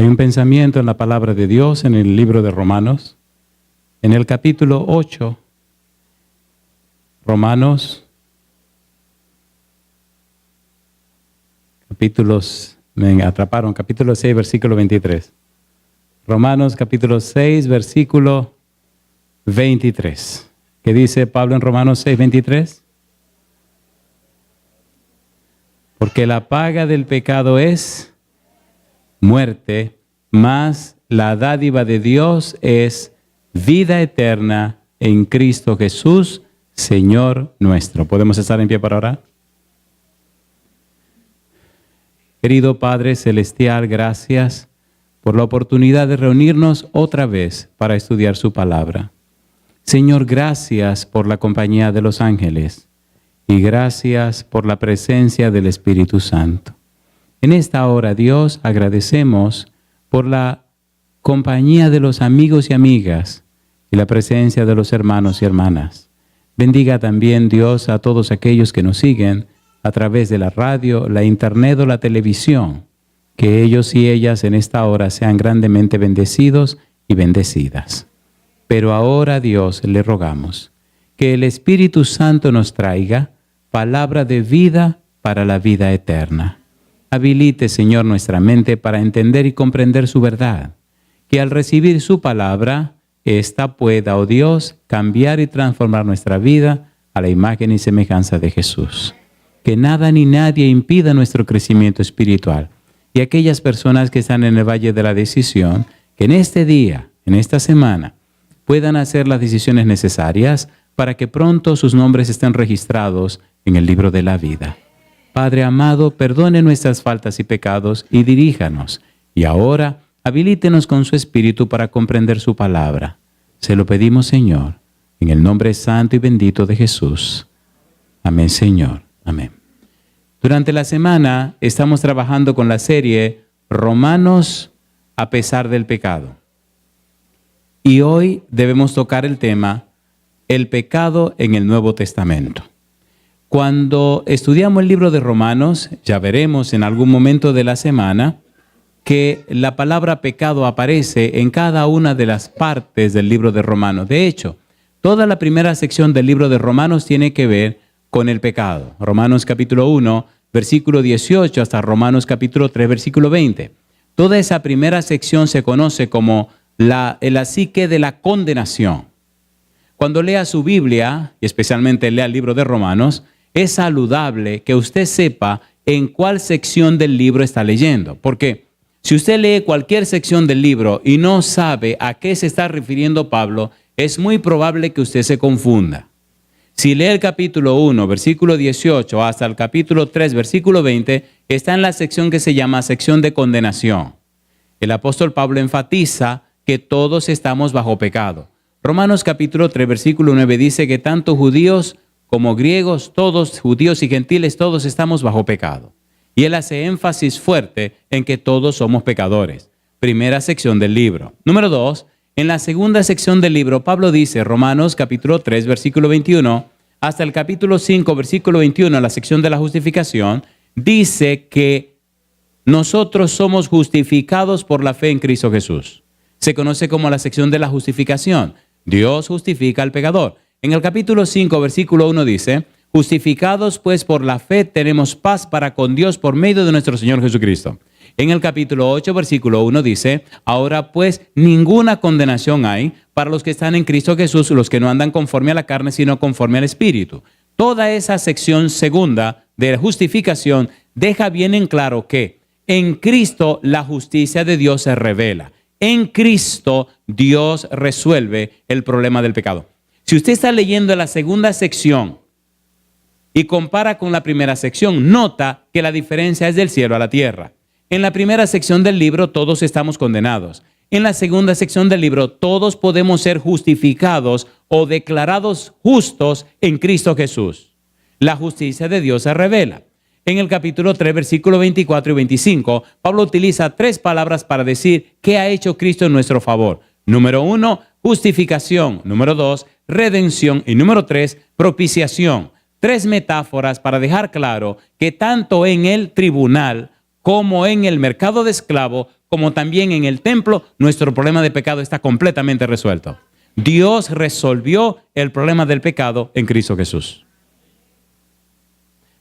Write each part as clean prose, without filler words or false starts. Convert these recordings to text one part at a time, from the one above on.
Hay un pensamiento en la palabra de Dios en el libro de Romanos, en el capítulo 8. Romanos, me atraparon, capítulo 6, versículo 23. Romanos capítulo 6, versículo 23. ¿Qué dice Pablo en Romanos 6, 23? Porque la paga del pecado es muerte, mas la dádiva de Dios es vida eterna en Cristo Jesús, Señor nuestro. ¿Podemos estar en pie para orar? Querido Padre Celestial, gracias por la oportunidad de reunirnos otra vez para estudiar su palabra. Señor, gracias por la compañía de los ángeles y gracias por la presencia del Espíritu Santo. En esta hora, Dios, agradecemos por la compañía de los amigos y amigas y la presencia de los hermanos y hermanas. Bendiga también, Dios, a todos aquellos que nos siguen a través de la radio, la internet o la televisión. Que ellos y ellas en esta hora sean grandemente bendecidos y bendecidas. Pero ahora, Dios, le rogamos que el Espíritu Santo nos traiga palabra de vida para la vida eterna. Habilite, Señor, nuestra mente para entender y comprender su verdad. Que al recibir su palabra, ésta pueda, oh Dios, cambiar y transformar nuestra vida a la imagen y semejanza de Jesús. Que nada ni nadie impida nuestro crecimiento espiritual. Y aquellas personas que están en el valle de la decisión, que en este día, en esta semana, puedan hacer las decisiones necesarias para que pronto sus nombres estén registrados en el libro de la vida. Padre amado, perdone nuestras faltas y pecados y diríjanos. Y ahora, habilítenos con su Espíritu para comprender su palabra. Se lo pedimos, Señor, en el nombre santo y bendito de Jesús. Amén, Señor. Amén. Durante la semana estamos trabajando con la serie Romanos a pesar del pecado. Y hoy debemos tocar el tema el pecado en el Nuevo Testamento. Cuando estudiamos el libro de Romanos, ya veremos en algún momento de la semana que la palabra pecado aparece en cada una de las partes del libro de Romanos. De hecho, toda la primera sección del libro de Romanos tiene que ver con el pecado. Romanos capítulo 1, versículo 18 hasta Romanos capítulo 3, versículo 20. Toda esa primera sección se conoce como el psique de la condenación. Cuando lea su Biblia, y especialmente lea el libro de Romanos, es saludable que usted sepa en cuál sección del libro está leyendo. Porque si usted lee cualquier sección del libro y no sabe a qué se está refiriendo Pablo, es muy probable que usted se confunda. Si lee el capítulo 1, versículo 18, hasta el capítulo 3, versículo 20, está en la sección que se llama sección de condenación. El apóstol Pablo enfatiza que todos estamos bajo pecado. Romanos capítulo 3, versículo 9 dice que tanto judíos como griegos, todos, judíos y gentiles, todos estamos bajo pecado. Y él hace énfasis fuerte en que todos somos pecadores. Primera sección del libro. Número 2, en la segunda sección del libro, Pablo dice, Romanos capítulo 3, versículo 21, hasta el capítulo 5, versículo 21, la sección de la justificación, dice que nosotros somos justificados por la fe en Cristo Jesús. Se conoce como la sección de la justificación. Dios justifica al pecador. En el capítulo 5, versículo 1 dice, justificados pues por la fe tenemos paz para con Dios por medio de nuestro Señor Jesucristo. En el capítulo 8, versículo 1 dice, ahora pues ninguna condenación hay para los que están en Cristo Jesús, los que no andan conforme a la carne, sino conforme al Espíritu. Toda esa sección segunda de la justificación deja bien en claro que en Cristo la justicia de Dios se revela. En Cristo Dios resuelve el problema del pecado. Si usted está leyendo la segunda sección y compara con la primera sección, nota que la diferencia es del cielo a la tierra. En la primera sección del libro todos estamos condenados. En la segunda sección del libro todos podemos ser justificados o declarados justos en Cristo Jesús. La justicia de Dios se revela. En el capítulo 3, versículos 24 y 25, Pablo utiliza 3 palabras para decir qué ha hecho Cristo en nuestro favor. Número 1, justificación. Número 2, redención. Y número 3, propiciación. 3 metáforas para dejar claro que tanto en el tribunal como en el mercado de esclavo, como también en el templo, nuestro problema de pecado está completamente resuelto. Dios resolvió el problema del pecado en Cristo Jesús.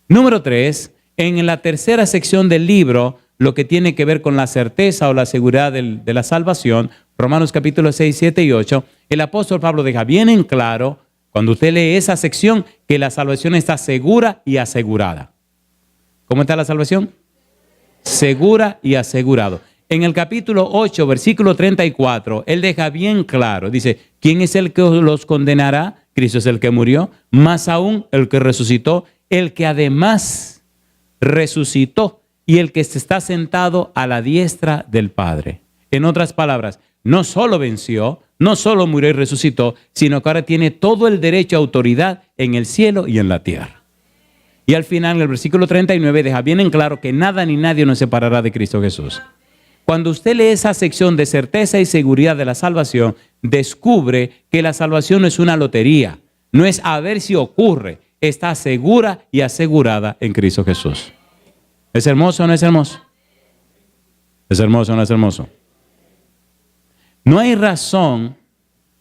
Número 3, en la tercera sección del libro, lo que tiene que ver con la certeza o la seguridad de la salvación, Romanos capítulos 6, 7 y 8, el apóstol Pablo deja bien en claro, cuando usted lee esa sección, que la salvación está segura y asegurada. ¿Cómo está la salvación? Segura y asegurado. En el capítulo 8, versículo 34, él deja bien claro, dice, ¿quién es el que los condenará? Cristo es el que murió, más aún el que resucitó, el que además resucitó y el que está sentado a la diestra del Padre. En otras palabras, no solo venció, no solo murió y resucitó, sino que ahora tiene todo el derecho a autoridad en el cielo y en la tierra. Y al final, en el versículo 39, deja bien en claro que nada ni nadie nos separará de Cristo Jesús. Cuando usted lee esa sección de certeza y seguridad de la salvación, descubre que la salvación no es una lotería, no es a ver si ocurre, está segura y asegurada en Cristo Jesús. ¿Es hermoso o no es hermoso? ¿Es hermoso o no es hermoso? No hay razón,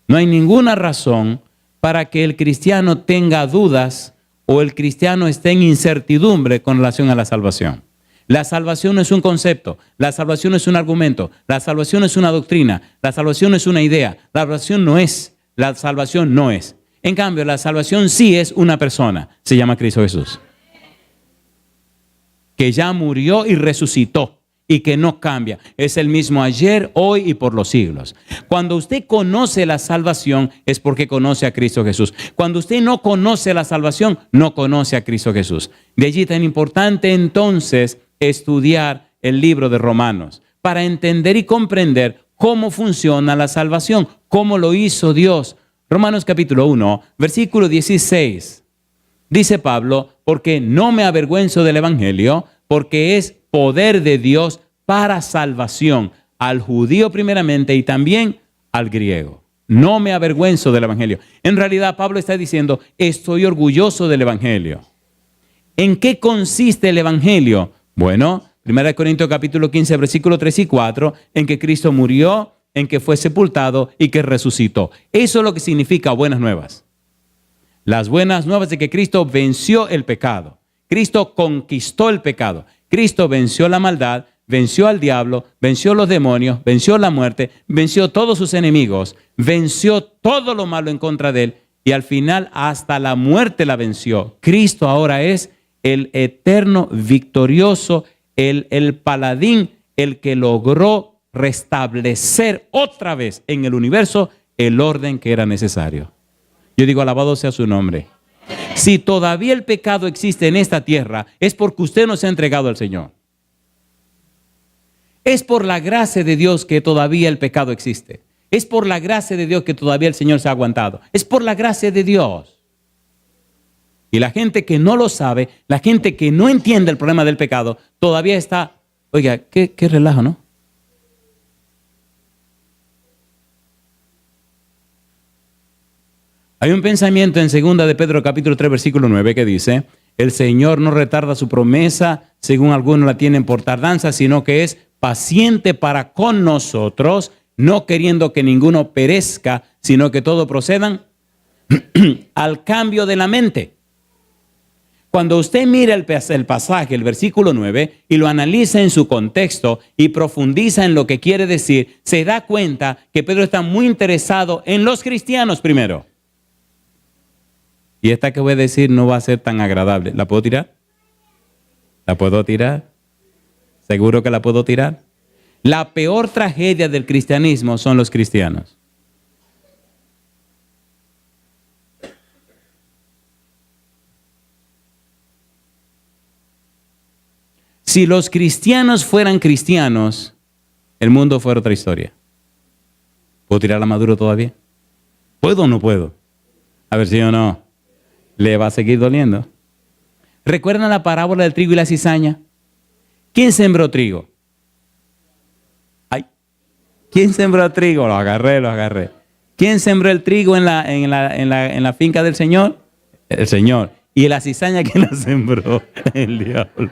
no hay ninguna razón para que el cristiano tenga dudas o el cristiano esté en incertidumbre con relación a la salvación. La salvación no es un concepto, la salvación no es un argumento, la salvación no es una doctrina, la salvación no es una idea, la salvación no es, la salvación no es. En cambio, la salvación sí es una persona, se llama Cristo Jesús, que ya murió y resucitó y que no cambia. Es el mismo ayer, hoy y por los siglos. Cuando usted conoce la salvación es porque conoce a Cristo Jesús. Cuando usted no conoce la salvación, no conoce a Cristo Jesús. De allí tan importante entonces estudiar el libro de Romanos para entender y comprender cómo funciona la salvación, cómo lo hizo Dios. Romanos capítulo 1, versículo 16. Dice Pablo, porque no me avergüenzo del evangelio, porque es poder de Dios para salvación al judío primeramente y también al griego. No me avergüenzo del evangelio. En realidad Pablo está diciendo, estoy orgulloso del evangelio. ¿En qué consiste el evangelio? Bueno, 1 Corintios capítulo 15, versículo 3 y 4, en que Cristo murió, en que fue sepultado y que resucitó. Eso es lo que significa buenas nuevas. Las buenas nuevas de que Cristo venció el pecado. Cristo conquistó el pecado. Cristo venció la maldad, venció al diablo, venció los demonios, venció la muerte, venció todos sus enemigos, venció todo lo malo en contra de él y al final hasta la muerte la venció. Cristo ahora es el eterno victorioso, el paladín, el que logró restablecer otra vez en el universo el orden que era necesario. Yo digo, alabado sea su nombre. Si todavía el pecado existe en esta tierra, es porque usted no se ha entregado al Señor. Es por la gracia de Dios que todavía el pecado existe. Es por la gracia de Dios que todavía el Señor se ha aguantado. Es por la gracia de Dios. Y la gente que no lo sabe, la gente que no entiende el problema del pecado, todavía está, oiga, qué relajo, ¿no? Hay un pensamiento en 2 de Pedro capítulo 3 versículo 9 que dice, el Señor no retarda su promesa, según algunos la tienen por tardanza, sino que es paciente para con nosotros, no queriendo que ninguno perezca, sino que todos procedan al cambio de la mente. Cuando usted mira el pasaje, el versículo 9, y lo analiza en su contexto y profundiza en lo que quiere decir, se da cuenta que Pedro está muy interesado en los cristianos primero. Y esta que voy a decir no va a ser tan agradable. ¿La puedo tirar? ¿La puedo tirar? ¿Seguro que la puedo tirar? La peor tragedia del cristianismo son los cristianos. Si los cristianos fueran cristianos, el mundo fuera otra historia. ¿Puedo tirarla Maduro todavía? ¿Puedo o no puedo? A ver si o no. ¿Le va a seguir doliendo? ¿Recuerdan la parábola del trigo y la cizaña? ¿Quién sembró trigo? Ay, ¿quién sembró trigo? Lo agarré. ¿Quién sembró el trigo en la finca del Señor? El Señor. ¿Y la cizaña quién la sembró? El diablo.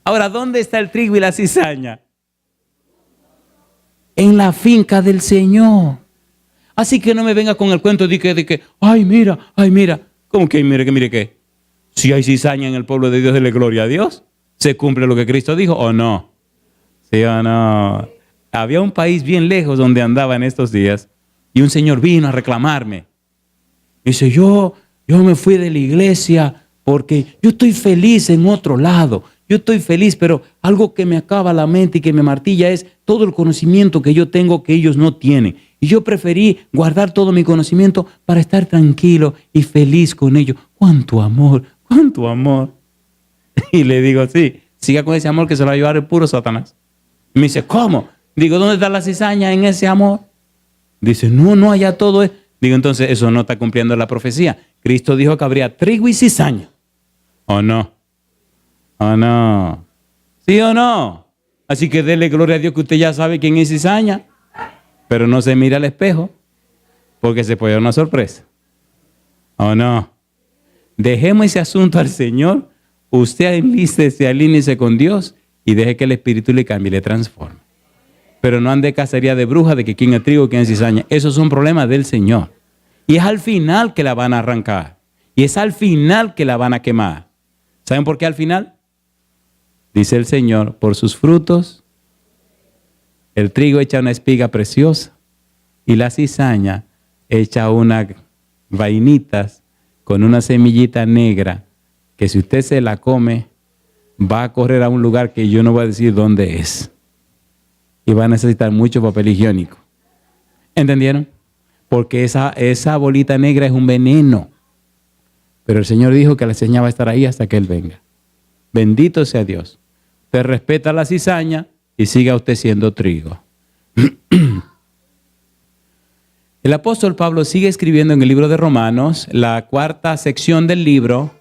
Ahora, ¿dónde está el trigo y la cizaña? en la finca del Señor. Así que no me venga con el cuento de que, ay mira. ¿Cómo que mire qué? Si hay cizaña en el pueblo de Dios, dele gloria a Dios. ¿Se cumple lo que Cristo dijo o no? ¿Sí o no? Había un país bien lejos donde andaba en estos días y un señor vino a reclamarme. Dice, yo me fui de la iglesia porque yo estoy feliz en otro lado. Yo estoy feliz, pero algo que me acaba la mente y que me martilla es todo el conocimiento que yo tengo que ellos no tienen. Y yo preferí guardar todo mi conocimiento para estar tranquilo y feliz con ellos. ¡Cuánto amor! ¡Cuánto amor! Y le digo, sí, siga con ese amor que se lo va a llevar el puro Satanás. Y me dice, ¿cómo? Digo, ¿dónde está la cizaña en ese amor? Dice, no, allá todo es. Digo, entonces eso no está cumpliendo la profecía. Cristo dijo que habría trigo y cizaña. ¿O no? ¿O no? ¿Sí o no? Así que dele gloria a Dios que usted ya sabe quién es cizaña. Pero no se mira al espejo porque se puede dar una sorpresa. ¿O no? Dejemos ese asunto al Señor. Usted alíñese con Dios y deje que el Espíritu le cambie y le transforme. Pero no ande cacería de brujas de que quién es trigo, quién es cizaña. Eso es un problema del Señor. Y es al final que la van a arrancar. Y es al final que la van a quemar. ¿Saben por qué al final? Dice el Señor, por sus frutos, el trigo echa una espiga preciosa y la cizaña echa unas vainitas con una semillita negra que si usted se la come, va a correr a un lugar que yo no voy a decir dónde es. Y va a necesitar mucho papel higiénico. ¿Entendieron? Porque esa bolita negra es un veneno. Pero el Señor dijo que la cizaña va a estar ahí hasta que Él venga. Bendito sea Dios. Usted respeta la cizaña y siga usted siendo trigo. El apóstol Pablo sigue escribiendo en el libro de Romanos, la cuarta sección del libro,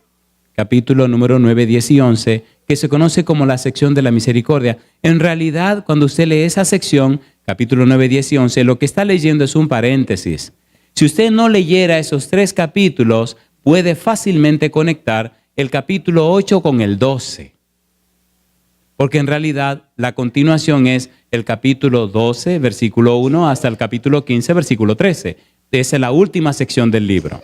capítulo número 9, 10 y 11, que se conoce como la sección de la misericordia. En realidad, cuando usted lee esa sección, capítulo 9, 10 y 11, lo que está leyendo es un paréntesis. Si usted no leyera esos 3 capítulos, puede fácilmente conectar el capítulo 8 con el 12. Porque en realidad la continuación es el capítulo 12, versículo 1, hasta el capítulo 15, versículo 13. Esa es la última sección del libro.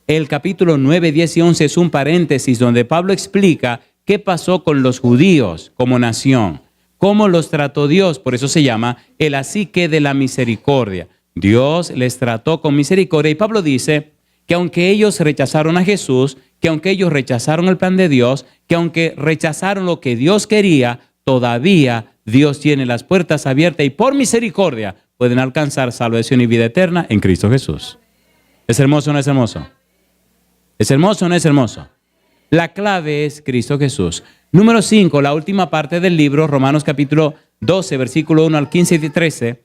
El capítulo 9, 10 y 11 es un paréntesis donde Pablo explica qué pasó con los judíos como nación, cómo los trató Dios. Por eso se llama el asique de la misericordia. Dios les trató con misericordia y Pablo dice que aunque ellos rechazaron a Jesús, que aunque ellos rechazaron el plan de Dios, que aunque rechazaron lo que Dios quería, todavía Dios tiene las puertas abiertas y por misericordia pueden alcanzar salvación y vida eterna en Cristo Jesús. ¿Es hermoso o no es hermoso? ¿Es hermoso o no es hermoso? La clave es Cristo Jesús. Número 5, la última parte del libro, Romanos capítulo 12, versículo 1 al 15 y 13,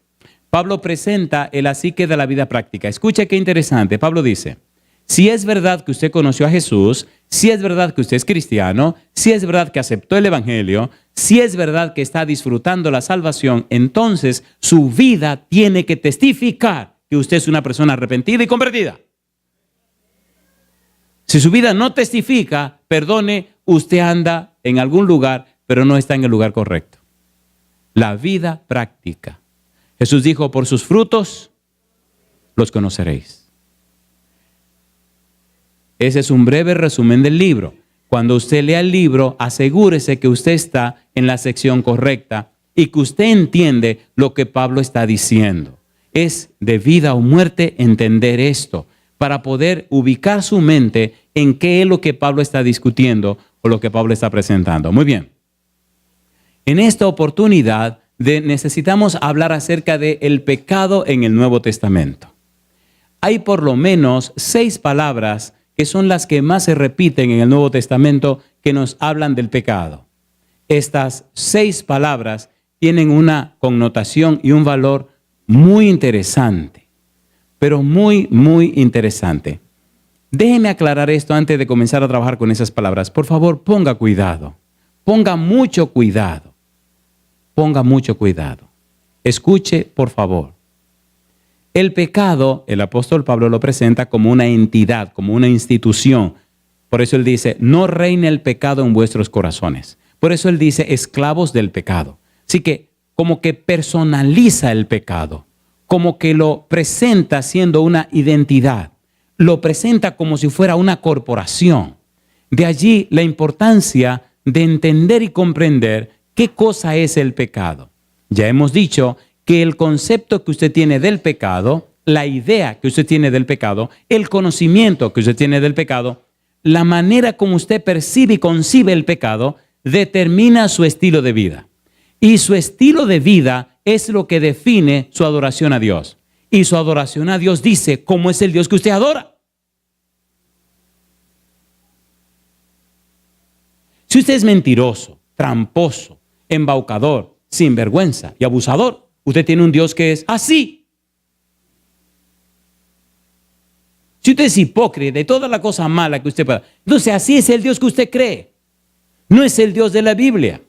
Pablo presenta el asique de la vida práctica. Escuche qué interesante. Pablo dice, si es verdad que usted conoció a Jesús, si es verdad que usted es cristiano, si es verdad que aceptó el evangelio, si es verdad que está disfrutando la salvación, entonces su vida tiene que testificar que usted es una persona arrepentida y convertida. Si su vida no testifica, perdone, usted anda en algún lugar, pero no está en el lugar correcto. La vida práctica. Jesús dijo, por sus frutos los conoceréis. Ese es un breve resumen del libro. Cuando usted lea el libro, asegúrese que usted está en la sección correcta y que usted entiende lo que Pablo está diciendo. Es de vida o muerte entender esto para poder ubicar su mente en qué es lo que Pablo está discutiendo o lo que Pablo está presentando. Muy bien. En esta oportunidad necesitamos hablar acerca del pecado en el Nuevo Testamento. Hay por lo menos 6 palabras que son las que más se repiten en el Nuevo Testamento que nos hablan del pecado. Estas 6 palabras tienen una connotación y un valor muy interesante, pero muy, muy interesante. Déjeme aclarar esto antes de comenzar a trabajar con esas palabras. Por favor, ponga cuidado. Ponga mucho cuidado. Ponga mucho cuidado. Escuche, por favor. El pecado, el apóstol Pablo lo presenta como una entidad, como una institución. Por eso él dice, no reine el pecado en vuestros corazones. Por eso él dice, esclavos del pecado. Así que como que personaliza el pecado, como que lo presenta siendo una identidad, lo presenta como si fuera una corporación. De allí la importancia de entender y comprender qué cosa es el pecado. Ya hemos dicho que el concepto que usted tiene del pecado, la idea que usted tiene del pecado, el conocimiento que usted tiene del pecado, la manera como usted percibe y concibe el pecado, determina su estilo de vida. Y su estilo de vida es lo que define su adoración a Dios. Y su adoración a Dios dice cómo es el Dios que usted adora. Si usted es mentiroso, tramposo, embaucador, sinvergüenza y abusador, usted tiene un Dios que es así. Si usted es hipócrita de toda la cosa mala que usted pueda, entonces así es el Dios que usted cree. No es el Dios de la Biblia.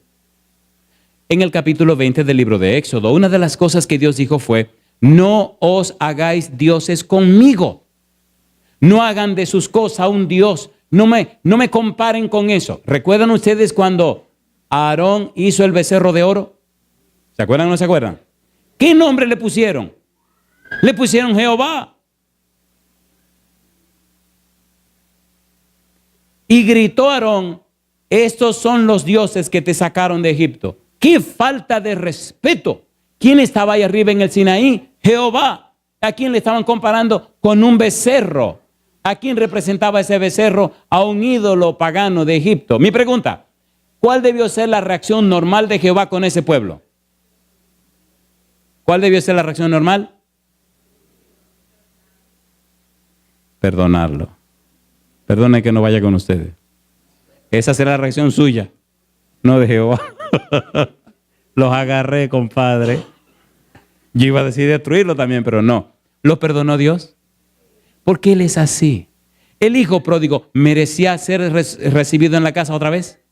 En el capítulo 20 del libro de Éxodo, una de las cosas que Dios dijo fue: no os hagáis dioses conmigo. No hagan de sus cosas un Dios. No me comparen con eso. ¿Recuerdan ustedes cuando Aarón hizo el becerro de oro? ¿Se acuerdan o no se acuerdan? ¿Qué nombre le pusieron? Le pusieron Jehová. Y gritó Aarón: estos son los dioses que te sacaron de Egipto. ¡Qué falta de respeto! ¿Quién estaba ahí arriba en el Sinaí? Jehová. ¿A quién le estaban comparando? Con un becerro. ¿A quién representaba ese becerro? A un ídolo pagano de Egipto. Mi pregunta: ¿cuál debió ser la reacción normal de Jehová con ese pueblo? ¿Cuál debió ser la reacción normal? Perdonarlo. Perdone que no vaya con ustedes. Esa será la reacción suya, no de Jehová. Los agarré, compadre. Yo iba a decir destruirlo también, pero no. ¿Lo perdonó Dios? Porque Él es así. El hijo pródigo, ¿merecía ser recibido en la casa otra vez?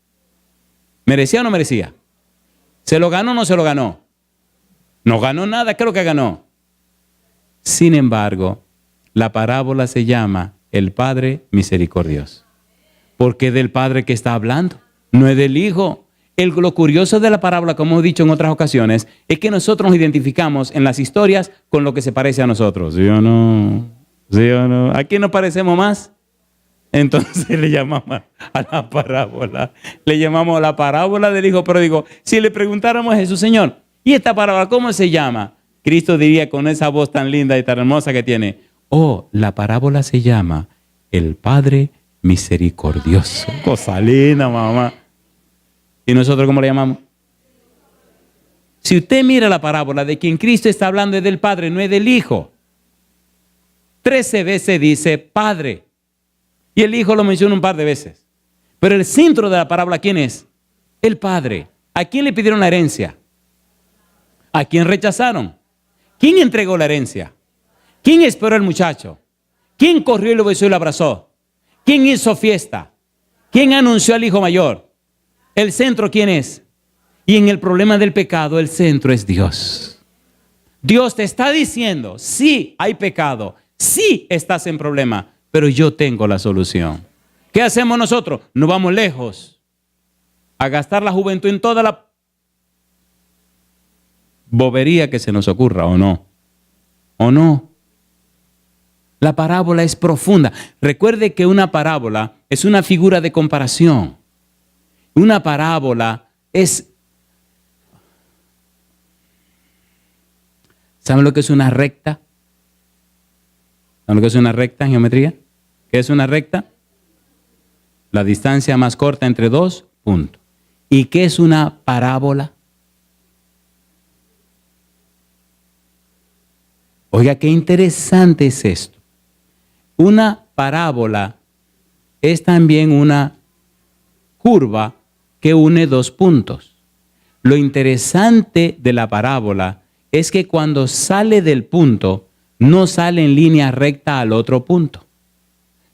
¿Merecía o no merecía? ¿Se lo ganó o no se lo ganó? No ganó nada, ¿qué es lo que ganó? Sin embargo, la parábola se llama el Padre Misericordioso. Porque es del Padre que está hablando, no es del Hijo. Lo curioso de la parábola, como he dicho en otras ocasiones, es que nosotros nos identificamos en las historias con lo que se parece a nosotros. ¿Sí o no? ¿Sí o no? ¿A quién nos parecemos más? Entonces le llamamos a la parábola. Le llamamos la parábola del hijo pródigo. Si le preguntáramos a Jesús: Señor, ¿y esta parábola cómo se llama? Cristo diría con esa voz tan linda y tan hermosa que tiene: oh, la parábola se llama el Padre Misericordioso. Cosa linda, mamá. ¿Y nosotros cómo le llamamos? Si usted mira la parábola, de quien Cristo está hablando es del Padre, no es del Hijo. 13 veces dice Padre. Y el Hijo lo menciona un par de veces. Pero el centro de la parábola, ¿quién es? El Padre. ¿A quién le pidieron la herencia? ¿A quién rechazaron? ¿Quién entregó la herencia? ¿Quién esperó al muchacho? ¿Quién corrió y lo besó y lo abrazó? ¿Quién hizo fiesta? ¿Quién anunció al hijo mayor? ¿El centro quién es? Y en el problema del pecado, el centro es Dios. Dios te está diciendo: sí, hay pecado, sí estás en problema, pero yo tengo la solución. ¿Qué hacemos nosotros? Nos vamos lejos a gastar la juventud en toda la bobería que se nos ocurra, ¿o no? ¿O no? La parábola es profunda. Recuerde que una parábola es una figura de comparación. Una parábola es... ¿Saben lo que es una recta? ¿Saben lo que es una recta en geometría? ¿Qué es una recta? La distancia más corta entre dos puntos. ¿Y qué es una parábola? Oiga, qué interesante es esto. Una parábola es también una curva que une dos puntos. Lo interesante de la parábola es que cuando sale del punto, no sale en línea recta al otro punto,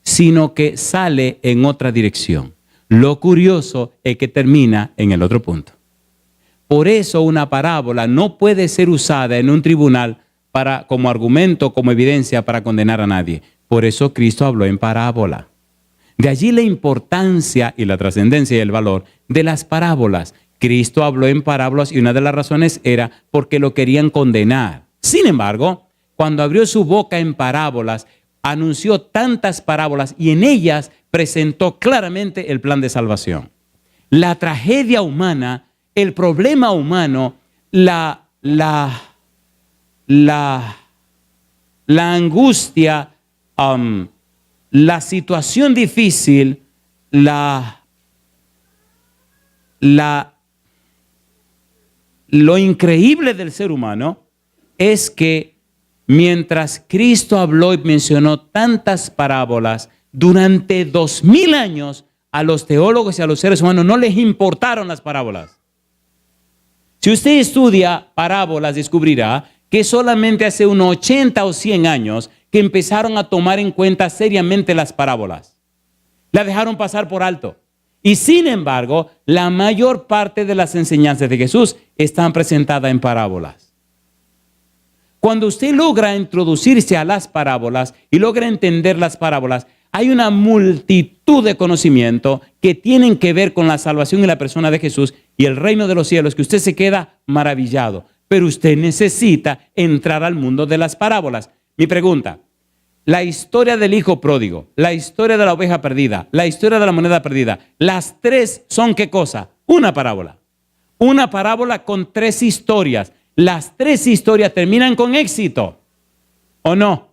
sino que sale en otra dirección. Lo curioso es que termina en el otro punto. Por eso una parábola no puede ser usada en un tribunal como argumento, como evidencia para condenar a nadie. Por eso Cristo habló en parábola. De allí la importancia y la trascendencia y el valor de las parábolas. Cristo habló en parábolas y una de las razones era porque lo querían condenar. Sin embargo, cuando abrió su boca en parábolas, anunció tantas parábolas y en ellas presentó claramente el plan de salvación. La tragedia humana, el problema humano, la angustia, la situación difícil, lo increíble del ser humano es que mientras Cristo habló y mencionó tantas parábolas, durante 2000 años a los teólogos y a los seres humanos no les importaron las parábolas. Si usted estudia parábolas, descubrirá que solamente hace unos 80 o 100 años que empezaron a tomar en cuenta seriamente las parábolas. La dejaron pasar por alto. Y sin embargo, la mayor parte de las enseñanzas de Jesús están presentadas en parábolas. Cuando usted logra introducirse a las parábolas y logra entender las parábolas, hay una multitud de conocimiento que tienen que ver con la salvación y la persona de Jesús y el reino de los cielos, que usted se queda maravillado. Pero usted necesita entrar al mundo de las parábolas. Mi pregunta, la historia del hijo pródigo, la historia de la oveja perdida, la historia de la moneda perdida, las tres son ¿qué cosa? Una parábola. Una parábola con tres historias. Las tres historias terminan con éxito, ¿o no?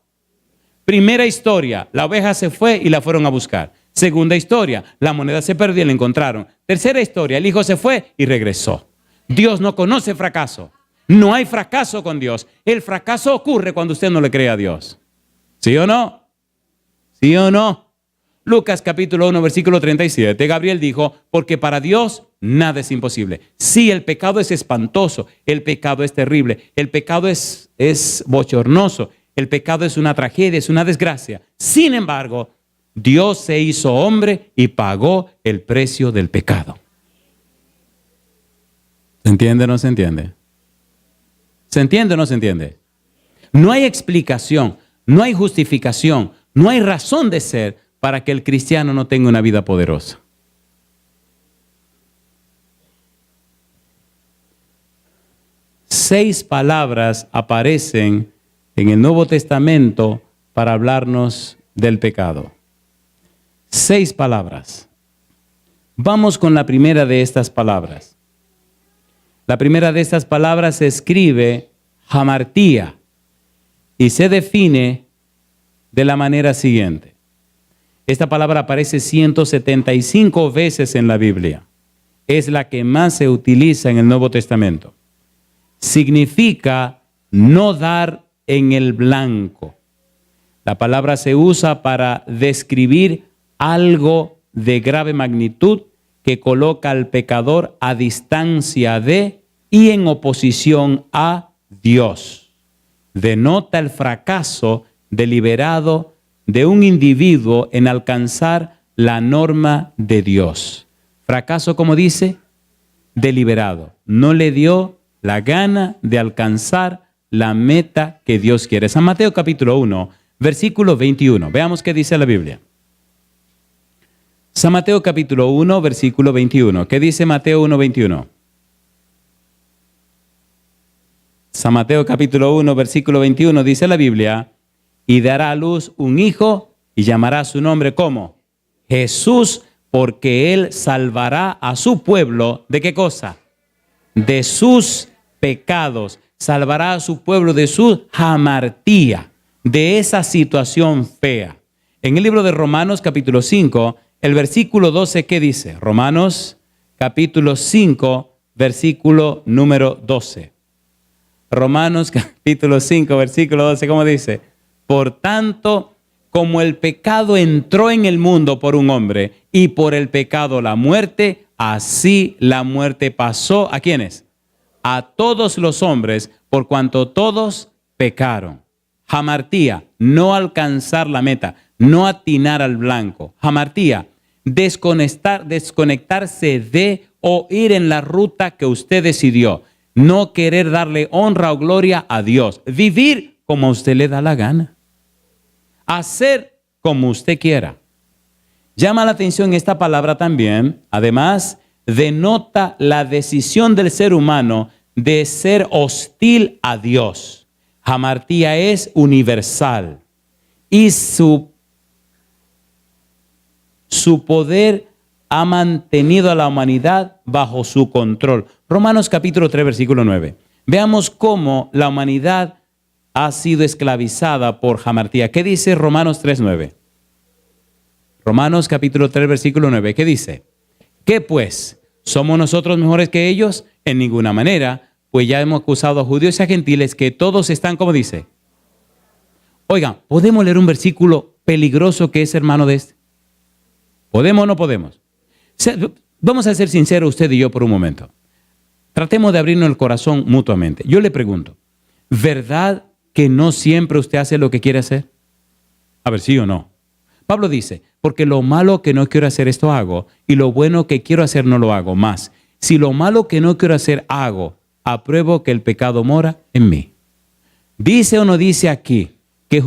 Primera historia, la oveja se fue y la fueron a buscar. Segunda historia, la moneda se perdió y la encontraron. Tercera historia, el hijo se fue y regresó. Dios no conoce fracaso. No hay fracaso con Dios. El fracaso ocurre cuando usted no le cree a Dios. ¿Sí o no? ¿Sí o no? Lucas capítulo 1, versículo 37, Gabriel dijo, porque para Dios nada es imposible. Sí, el pecado es espantoso, el pecado es terrible, el pecado es bochornoso, el pecado es una tragedia, es una desgracia. Sin embargo, Dios se hizo hombre y pagó el precio del pecado. ¿Se entiende o no se entiende? ¿Se entiende o no se entiende? No hay explicación, no hay justificación, no hay razón de ser para que el cristiano no tenga una vida poderosa. Seis palabras aparecen en el Nuevo Testamento para hablarnos del pecado. 6 palabras. Vamos con la primera de estas palabras. La primera de estas palabras se escribe hamartía y se define de la manera siguiente. Esta palabra aparece 175 veces en la Biblia. Es la que más se utiliza en el Nuevo Testamento. Significa no dar en el blanco. La palabra se usa para describir algo de grave magnitud que coloca al pecador a distancia de y en oposición a Dios. Denota el fracaso deliberado de un individuo en alcanzar la norma de Dios. Fracaso, como dice, deliberado. No le dio la gana de alcanzar la meta que Dios quiere. San Mateo capítulo 1, versículo 21. Veamos qué dice la Biblia. San Mateo capítulo 1, versículo 21. ¿Qué dice Mateo 1, 21? San Mateo capítulo 1, versículo 21, dice la Biblia, y dará a luz un hijo y llamará su nombre ¿cómo? Jesús, porque él salvará a su pueblo, ¿de qué cosa? De sus pecados. Salvará a su pueblo de su hamartía, de esa situación fea. En el libro de Romanos capítulo 5, el versículo 12, ¿qué dice? Romanos capítulo 5, versículo número 12. Romanos capítulo 5, versículo 12, ¿cómo dice? Por tanto, como el pecado entró en el mundo por un hombre y por el pecado la muerte, así la muerte pasó, ¿a quiénes? A todos los hombres, por cuanto todos pecaron. Hamartía, no alcanzar la meta, no atinar al blanco. Hamartía, desconectarse de o ir en la ruta que usted decidió. No querer darle honra o gloria a Dios. Vivir como a usted le da la gana. Hacer como usted quiera. Llama la atención esta palabra también, además denota la decisión del ser humano de ser hostil a Dios. Hamartía es universal y su poder ha mantenido a la humanidad bajo su control. Romanos capítulo 3, versículo 9. Veamos cómo la humanidad ha sido esclavizada por hamartía. ¿Qué dice Romanos 3, 9? Romanos capítulo 3, versículo 9. ¿Qué dice? ¿Qué pues? ¿Somos nosotros mejores que ellos? En ninguna manera, pues ya hemos acusado a judíos y a gentiles que todos están, como dice. Oigan, ¿podemos leer un versículo peligroso que es hermano de este? ¿Podemos o no podemos? Vamos a ser sinceros usted y yo por un momento. Tratemos de abrirnos el corazón mutuamente. Yo le pregunto, ¿verdad que no siempre usted hace lo que quiere hacer? A ver, ¿sí o no? Pablo dice, porque lo malo que no quiero hacer esto hago, y lo bueno que quiero hacer no lo hago más. Si lo malo que no quiero hacer hago, apruebo que el pecado mora en mí. ¿Dice o no dice aquí que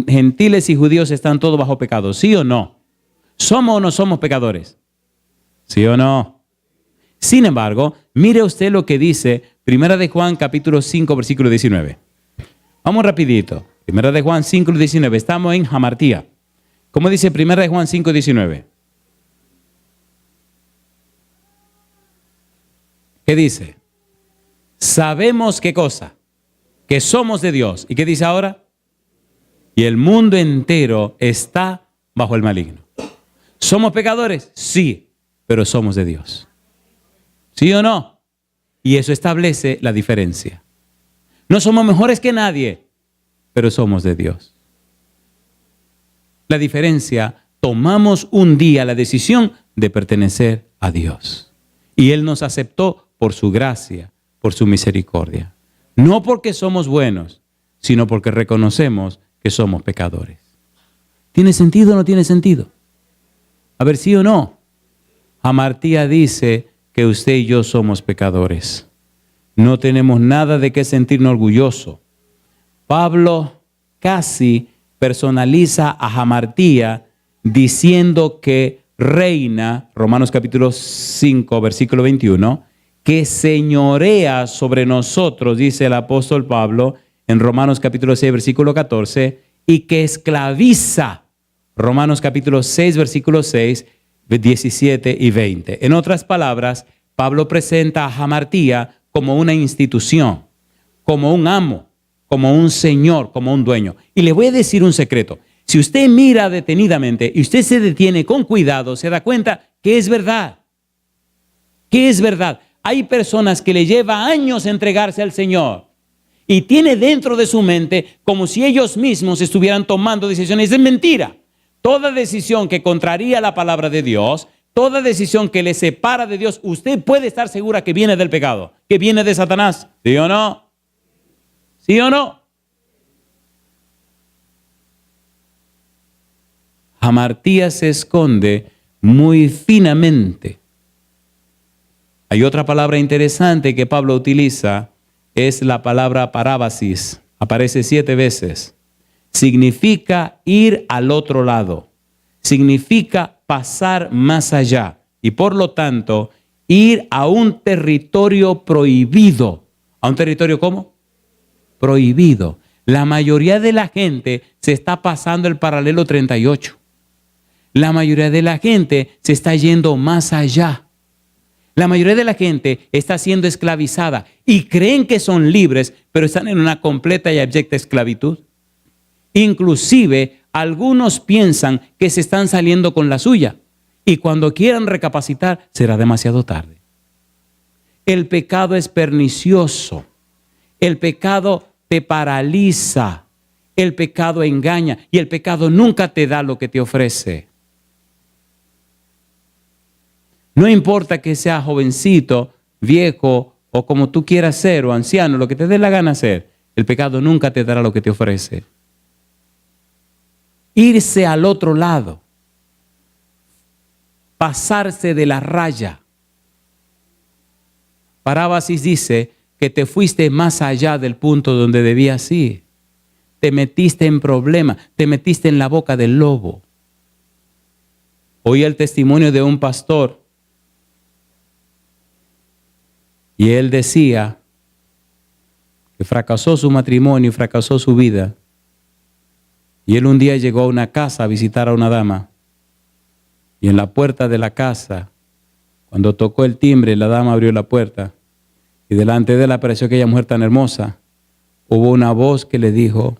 gentiles y judíos están todos bajo pecado? ¿Sí o no? ¿Somos o no somos pecadores? ¿Sí o no? Sin embargo, mire usted lo que dice 1 de Juan capítulo 5 versículo 19. Vamos rapidito. 1 de Juan 5 19. Estamos en hamartía. ¿Cómo dice 1 de Juan 5 19? ¿Qué dice? Sabemos qué cosa. Que somos de Dios. ¿Y qué dice ahora? Y el mundo entero está bajo el maligno. ¿Somos pecadores? Sí, pero somos de Dios. ¿Sí o no? Y eso establece la diferencia. No somos mejores que nadie, pero somos de Dios. La diferencia, tomamos un día la decisión de pertenecer a Dios. Y Él nos aceptó por su gracia, por su misericordia. No porque somos buenos, sino porque reconocemos que somos pecadores. ¿Tiene sentido o no tiene sentido? A ver, ¿sí o no? Hamartía dice que usted y yo somos pecadores. No tenemos nada de qué sentirnos orgullosos. Pablo casi personaliza a hamartía diciendo que reina, Romanos capítulo 5, versículo 21, que señorea sobre nosotros, dice el apóstol Pablo en Romanos capítulo 6, versículo 14, y que esclaviza, Romanos capítulo 6, versículo 6, 17 y 20. En otras palabras, Pablo presenta a hamartía como una institución, como un amo, como un señor, como un dueño. Y le voy a decir un secreto. Si usted mira detenidamente y usted se detiene con cuidado, se da cuenta que es verdad. Que es verdad. Hay personas que le lleva años entregarse al Señor y tiene dentro de su mente como si ellos mismos estuvieran tomando decisiones. Es mentira. Toda decisión que contraría la palabra de Dios, toda decisión que le separa de Dios, usted puede estar segura que viene del pecado, que viene de Satanás. ¿Sí o no? ¿Sí o no? Hamartía se esconde muy finamente. Hay otra palabra interesante que Pablo utiliza, es la palabra parábasis. Aparece 7 veces. Significa ir al otro lado. Significa pasar más allá. Y por lo tanto, ir a un territorio prohibido. ¿A un territorio cómo? Prohibido. La mayoría de la gente se está pasando el paralelo 38. La mayoría de la gente se está yendo más allá. La mayoría de la gente está siendo esclavizada y creen que son libres, pero están en una completa y abyecta esclavitud. Inclusive, algunos piensan que se están saliendo con la suya y cuando quieran recapacitar será demasiado tarde. El pecado es pernicioso. El pecado te paraliza. El pecado engaña y el pecado nunca te da lo que te ofrece. No importa que seas jovencito, viejo o como tú quieras ser o anciano, lo que te dé la gana hacer, el pecado nunca te dará lo que te ofrece. Irse al otro lado, pasarse de la raya. Parábasis dice que te fuiste más allá del punto donde debías ir. Te metiste en problemas, te metiste en la boca del lobo. Oí el testimonio de un pastor Y él decía que fracasó su matrimonio y fracasó su vida. Y él un día llegó a una casa a visitar a una dama. Y en la puerta de la casa, cuando tocó el timbre, la dama abrió la puerta. Y delante de él apareció aquella mujer tan hermosa. Hubo una voz que le dijo: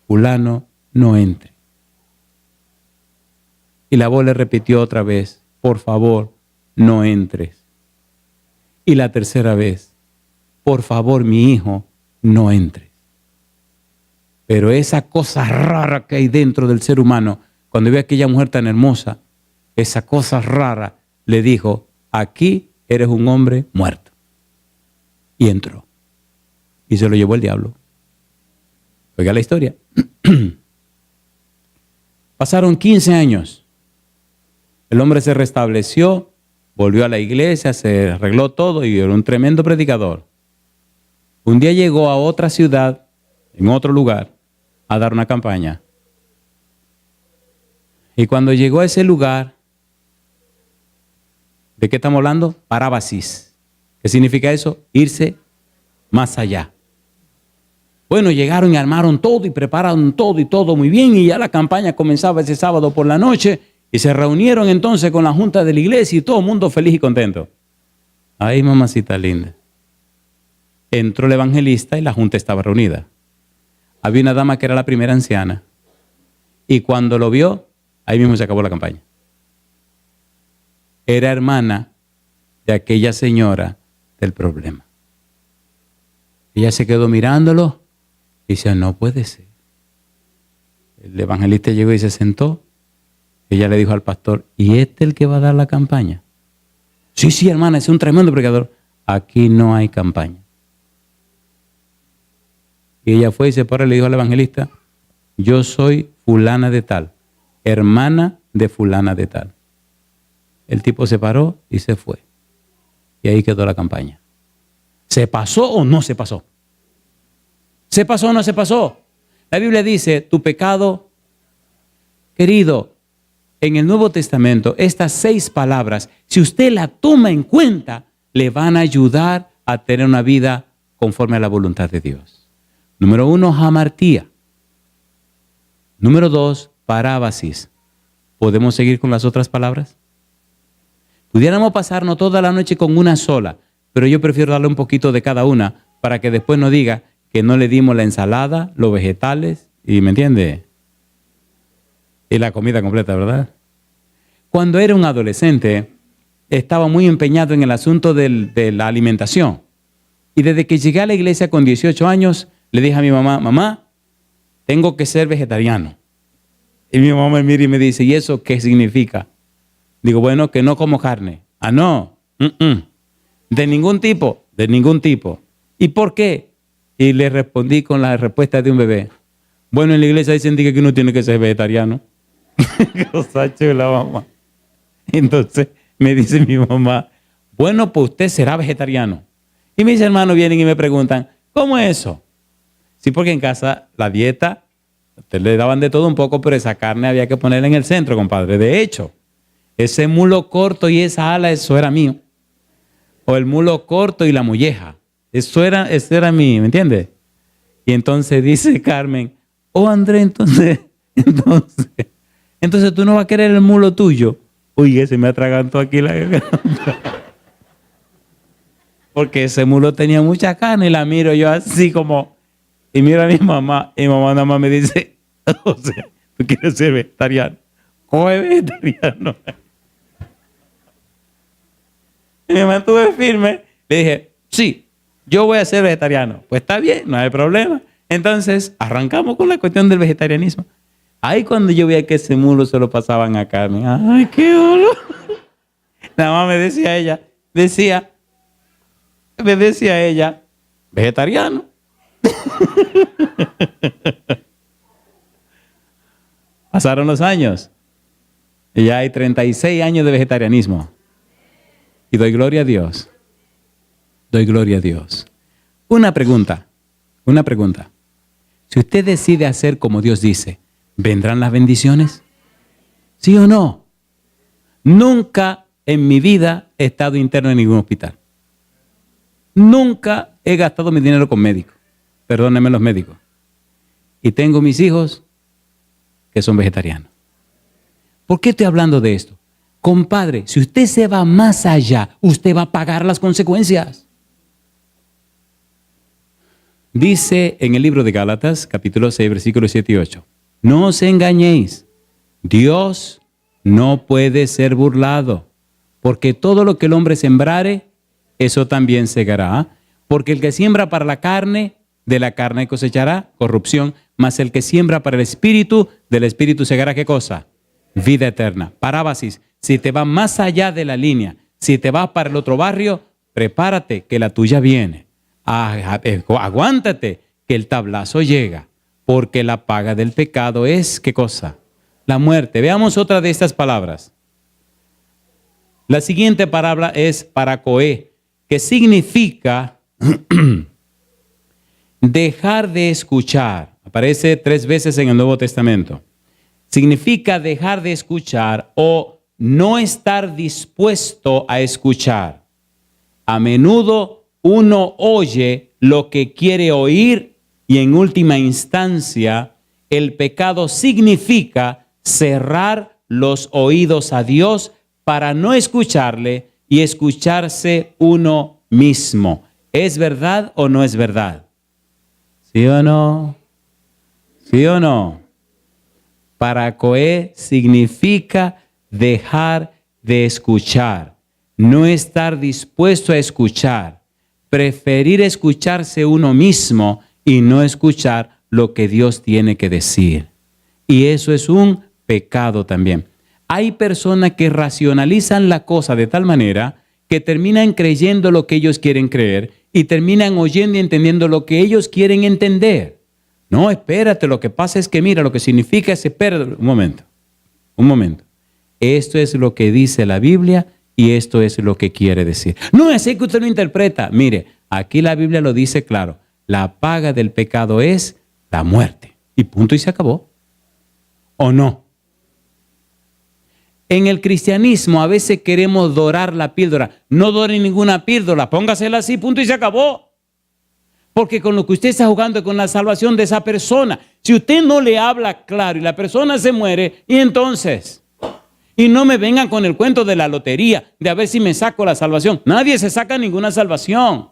fulano, no entre. Y la voz le repitió otra vez: por favor, no entres. Y la tercera vez: por favor, mi hijo, no entres. Pero esa cosa rara que hay dentro del ser humano, cuando ve a aquella mujer tan hermosa, esa cosa rara le dijo: aquí eres un hombre muerto. Y entró. Y se lo llevó el diablo. Oiga la historia. Pasaron 15 años. El hombre se restableció, volvió a la iglesia, se arregló todo y era un tremendo predicador. Un día llegó a otra ciudad, en otro lugar, a dar una campaña. Y cuando llegó a ese lugar, ¿de qué estamos hablando? Parábasis. ¿Qué significa eso? Irse más allá. Bueno, llegaron y armaron todo y prepararon todo y todo muy bien, y ya la campaña comenzaba ese sábado por la noche y se reunieron entonces con la junta de la iglesia y todo el mundo feliz y contento. Ay, mamacita linda. Entró el evangelista y la junta estaba reunida. Había una dama que era la primera anciana y cuando lo vio, ahí mismo se acabó la campaña. Era hermana de aquella señora del problema. Ella se quedó mirándolo y decía: no puede ser. El evangelista llegó y se sentó. Ella le dijo al pastor: ¿y este es el que va a dar la campaña? Sí, sí, hermana, es un tremendo predicador. Aquí no hay campaña. Y ella fue y se paró y le dijo al evangelista: yo soy fulana de tal, hermana de fulana de tal. El tipo se paró y se fue. Y ahí quedó la campaña. ¿Se pasó o no se pasó? ¿Se pasó o no se pasó? La Biblia dice: tu pecado, querido, en el Nuevo Testamento, estas 6 palabras, si usted la toma en cuenta, le van a ayudar a tener una vida conforme a la voluntad de Dios. Número 1, hamartía. Número 2, parábasis. ¿Podemos seguir con las otras palabras? Pudiéramos pasarnos toda la noche con una sola, pero yo prefiero darle un poquito de cada una para que después no diga que no le dimos la ensalada, los vegetales, y ¿me entiende? Y la comida completa, ¿verdad? Cuando era un adolescente, estaba muy empeñado en el asunto de la alimentación. Y desde que llegué a la iglesia con 18 años, le dije a mi mamá: mamá, tengo que ser vegetariano. Y mi mamá me mira y me dice: ¿y eso qué significa? Digo: bueno, que no como carne. Ah, no. De ningún tipo, de ningún tipo. ¿Y por qué? Y le respondí con la respuesta de un bebé: bueno, en la iglesia dicen que uno tiene que ser vegetariano. Cosa chula, mamá. Entonces me dice mi mamá: bueno, pues usted será vegetariano. Y mis hermanos vienen y me preguntan: ¿cómo es eso? Sí, porque en casa la dieta, usted le daban de todo un poco, pero esa carne había que ponerla en el centro, compadre. De hecho, ese mulo corto y esa ala, eso era mío. O el mulo corto y la molleja. Eso era mío, ¿me entiende? Y entonces dice Carmen: oh, André, entonces tú no vas a querer el mulo tuyo. Uy, ese me atragantó aquí la garganta. Porque ese mulo tenía mucha carne y la miro yo así como, y miro a mi mamá, y mi mamá nada más me dice: o sea, tú quieres ser vegetariano. ¿Cómo es vegetariano? Y me mantuve firme. Le dije: sí, yo voy a ser vegetariano. Pues está bien, no hay problema. Entonces arrancamos con la cuestión del vegetarianismo. Ahí cuando yo veía que ese mulo se lo pasaban a carne. ¡Ay, qué dolor! Nada más me decía ella, vegetariano. Pasaron los años. Y ya hay 36 años de vegetarianismo. Y doy gloria a Dios. Doy gloria a Dios. Una pregunta. Si usted decide hacer como Dios dice, ¿vendrán las bendiciones? ¿Sí o no? Nunca en mi vida he estado interno en ningún hospital. Nunca he gastado mi dinero con médicos. Perdónenme los médicos. Y tengo mis hijos que son vegetarianos. ¿Por qué estoy hablando de esto? Compadre, si usted se va más allá, usted va a pagar las consecuencias. Dice en el libro de Gálatas, capítulo 6, versículos 7 y 8. No os engañéis, Dios no puede ser burlado, porque todo lo que el hombre sembrare, eso también segará. Porque el que siembra para la carne, de la carne cosechará corrupción, mas el que siembra para el espíritu, del espíritu segará ¿qué cosa? Vida eterna. Parábasis, si te vas más allá de la línea, si te vas para el otro barrio, prepárate que la tuya viene. Aguántate que el tablazo llega, porque la paga del pecado es ¿qué cosa? La muerte. Veamos otra de estas palabras. La siguiente palabra es paracoé, que significa dejar de escuchar. Aparece 3 veces en el Nuevo Testamento. Significa dejar de escuchar o no estar dispuesto a escuchar. A menudo uno oye lo que quiere oír y en última instancia el pecado significa cerrar los oídos a Dios para no escucharle y escucharse uno mismo. ¿Es verdad o no es verdad? ¿Sí o no? ¿Sí o no? Paracoé significa dejar de escuchar, no estar dispuesto a escuchar, preferir escucharse uno mismo y no escuchar lo que Dios tiene que decir. Y eso es un pecado también. Hay personas que racionalizan la cosa de tal manera que terminan creyendo lo que ellos quieren creer y terminan oyendo y entendiendo lo que ellos quieren entender. No, espérate, lo que pasa es que mira, lo que significa es, espérate, un momento. Esto es lo que dice la Biblia y esto es lo que quiere decir. No es así que usted lo interpreta. Mire, aquí la Biblia lo dice claro. La paga del pecado es la muerte. Y punto y se acabó. ¿O no? En el cristianismo a veces queremos dorar la píldora. No dore ninguna píldora, póngasela así, punto y se acabó. Porque con lo que usted está jugando es con la salvación de esa persona. Si usted no le habla claro y la persona se muere, ¿y entonces? Y no me vengan con el cuento de la lotería, de a ver si me saco la salvación. Nadie se saca ninguna salvación.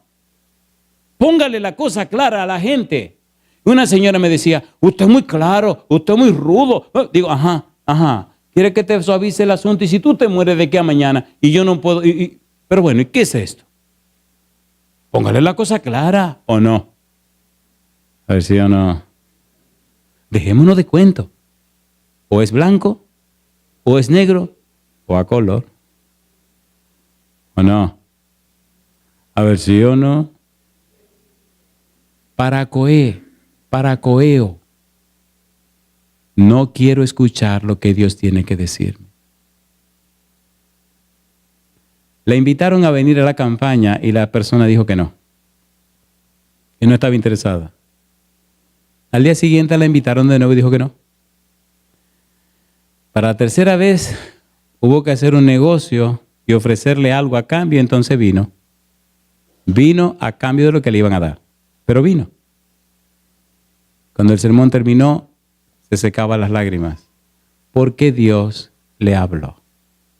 Póngale la cosa clara a la gente. Una señora me decía, usted es muy claro, usted es muy rudo. Digo, ajá. ¿Quiere que te suavice el asunto? Y si tú te mueres de aquí a mañana y yo no puedo... Pero bueno, ¿y qué es esto? Póngale la cosa clara, ¿o no? A ver si o no. Dejémonos de cuento. O es blanco, o es negro, o a color. ¿O no? A ver si o no. Paracoeo. No quiero escuchar lo que Dios tiene que decirme. La invitaron a venir a la campaña y la persona dijo que no estaba interesada. Al día siguiente la invitaron de nuevo y dijo que no. Para la tercera vez hubo que hacer un negocio y ofrecerle algo a cambio, entonces vino. Vino a cambio de lo que le iban a dar, pero vino. Cuando el sermón terminó, se secaban las lágrimas. ¿Por qué Dios le habló?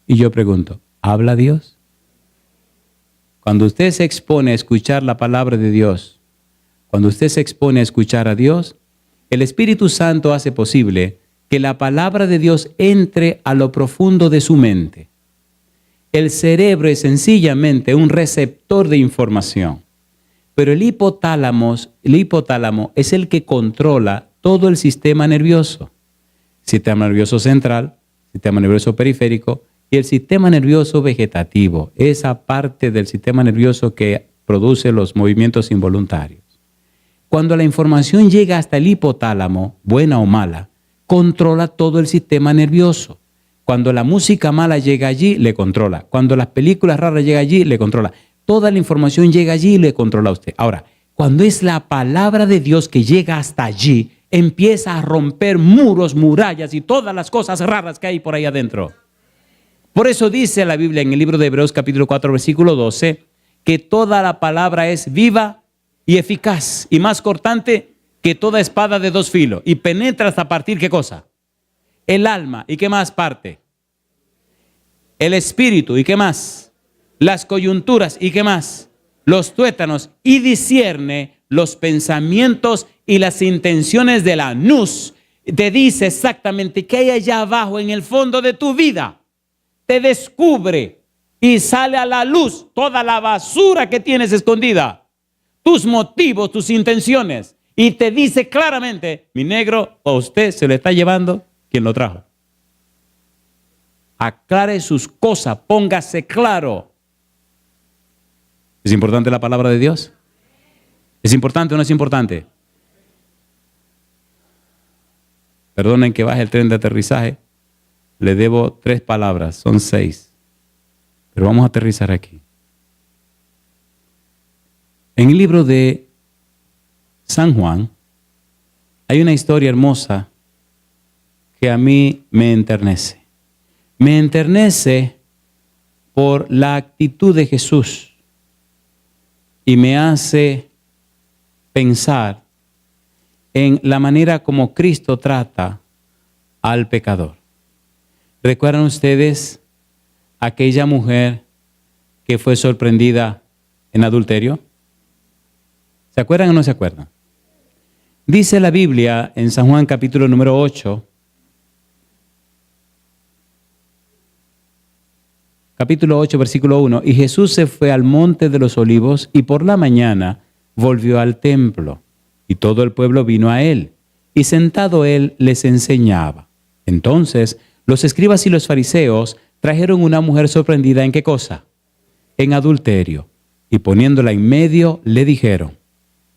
Y yo pregunto, ¿habla Dios? Cuando usted se expone a escuchar la palabra de Dios, cuando usted se expone a escuchar a Dios, el Espíritu Santo hace posible que la palabra de Dios entre a lo profundo de su mente. El cerebro es sencillamente un receptor de información, pero el hipotálamo es el que controla todo el sistema nervioso. Sistema nervioso central, sistema nervioso periférico y el sistema nervioso vegetativo, esa parte del sistema nervioso que produce los movimientos involuntarios. Cuando la información llega hasta el hipotálamo, buena o mala, controla todo el sistema nervioso. Cuando la música mala llega allí, le controla. Cuando las películas raras llegan allí, le controla. Toda la información llega allí y le controla a usted. Ahora, cuando es la palabra de Dios que llega hasta allí, empieza a romper muros, murallas y todas las cosas raras que hay por ahí adentro. Por eso dice la Biblia en el libro de Hebreos capítulo 4 versículo 12 que toda la palabra es viva y eficaz y más cortante que toda espada de dos filos y penetra hasta partir, ¿qué cosa? El alma. ¿Y qué más parte? El espíritu. ¿Y qué más? Las coyunturas. ¿Y qué más? Los tuétanos. Y discierne los pensamientos y las intenciones de la nous. Te dice exactamente qué hay allá abajo en el fondo de tu vida. Te descubre y sale a la luz toda la basura que tienes escondida. Tus motivos, tus intenciones. Y te dice claramente, mi negro, a usted se lo está llevando quien lo trajo. Aclare sus cosas, póngase claro. ¿Es importante la palabra de Dios? ¿Es importante o no es importante? Perdonen que baje el tren de aterrizaje. Le debo 3 palabras, son 6. Pero vamos a aterrizar aquí. En el libro de San Juan hay una historia hermosa que a mí me enternece. Me enternece por la actitud de Jesús y me hace pensar en la manera como Cristo trata al pecador. ¿Recuerdan ustedes aquella mujer que fue sorprendida en adulterio? ¿Se acuerdan o no se acuerdan? Dice la Biblia en San Juan capítulo número 8, capítulo 8, versículo 1, y Jesús se fue al monte de los olivos y por la mañana volvió al templo y todo el pueblo vino a él y sentado él les enseñaba. Entonces los escribas y los fariseos trajeron una mujer sorprendida ¿en qué cosa? En adulterio, y poniéndola en medio le dijeron,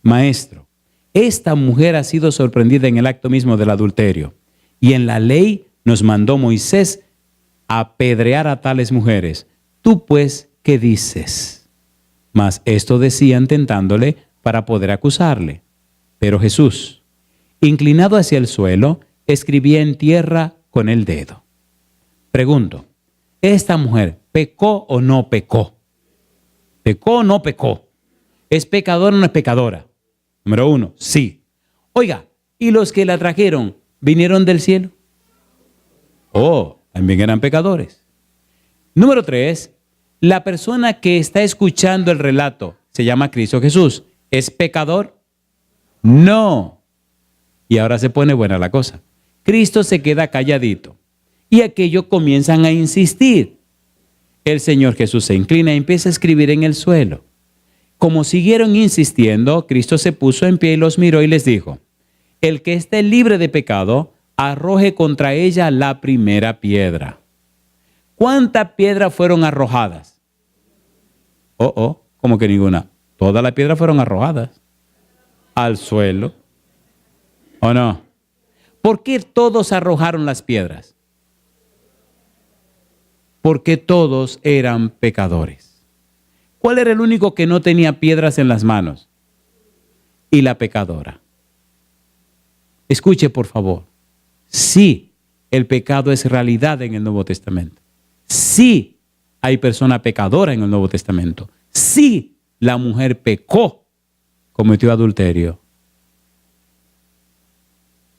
Maestro, esta mujer ha sido sorprendida en el acto mismo del adulterio, y en la ley nos mandó Moisés apedrear a tales mujeres. Tú pues, ¿qué dices? Mas esto decían tentándole para poder acusarle. Pero Jesús, inclinado hacia el suelo, escribía en tierra con el dedo. Pregunto, ¿esta mujer pecó o no pecó? ¿Pecó o no pecó? ¿Es pecadora o no es pecadora? Número 1, sí. Oiga, ¿y los que la trajeron vinieron del cielo? Oh, también eran pecadores. Número 3, la persona que está escuchando el relato se llama Cristo Jesús. ¿Es pecador? No. Y ahora se pone buena la cosa. Cristo se queda calladito y aquellos comienzan a insistir. El Señor Jesús se inclina y empieza a escribir en el suelo. Como siguieron insistiendo, Cristo se puso en pie y los miró y les dijo, el que esté libre de pecado, arroje contra ella la primera piedra. ¿Cuántas piedras fueron arrojadas? ¿Cómo que ninguna? Todas las piedras fueron arrojadas al suelo. ¿O no? ¿Por qué todos arrojaron las piedras? Porque todos eran pecadores. ¿Cuál era el único que no tenía piedras en las manos? Y la pecadora. Escuche, por favor. Sí, el pecado es realidad en el Nuevo Testamento. Sí, hay persona pecadora en el Nuevo Testamento. Sí, la mujer pecó, cometió adulterio.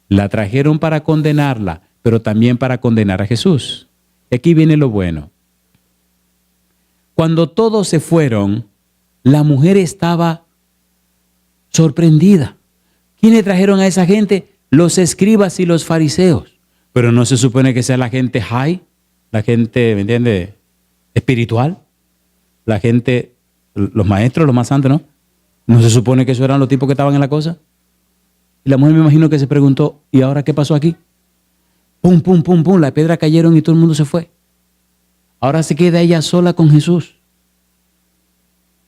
La trajeron para condenarla, pero también para condenar a Jesús. Y aquí viene lo bueno. Cuando todos se fueron, la mujer estaba sorprendida. ¿Quiénes trajeron a esa gente? Los escribas y los fariseos. Pero no se supone que sea la gente high, la gente, ¿me entiende?, espiritual, la gente, los maestros, los más santos, ¿no? No se supone que esos eran los tipos que estaban en la cosa. Y la mujer me imagino que se preguntó, ¿y ahora qué pasó aquí? Pum, pum, pum, pum, las piedras cayeron y todo el mundo se fue. Ahora se queda ella sola con Jesús.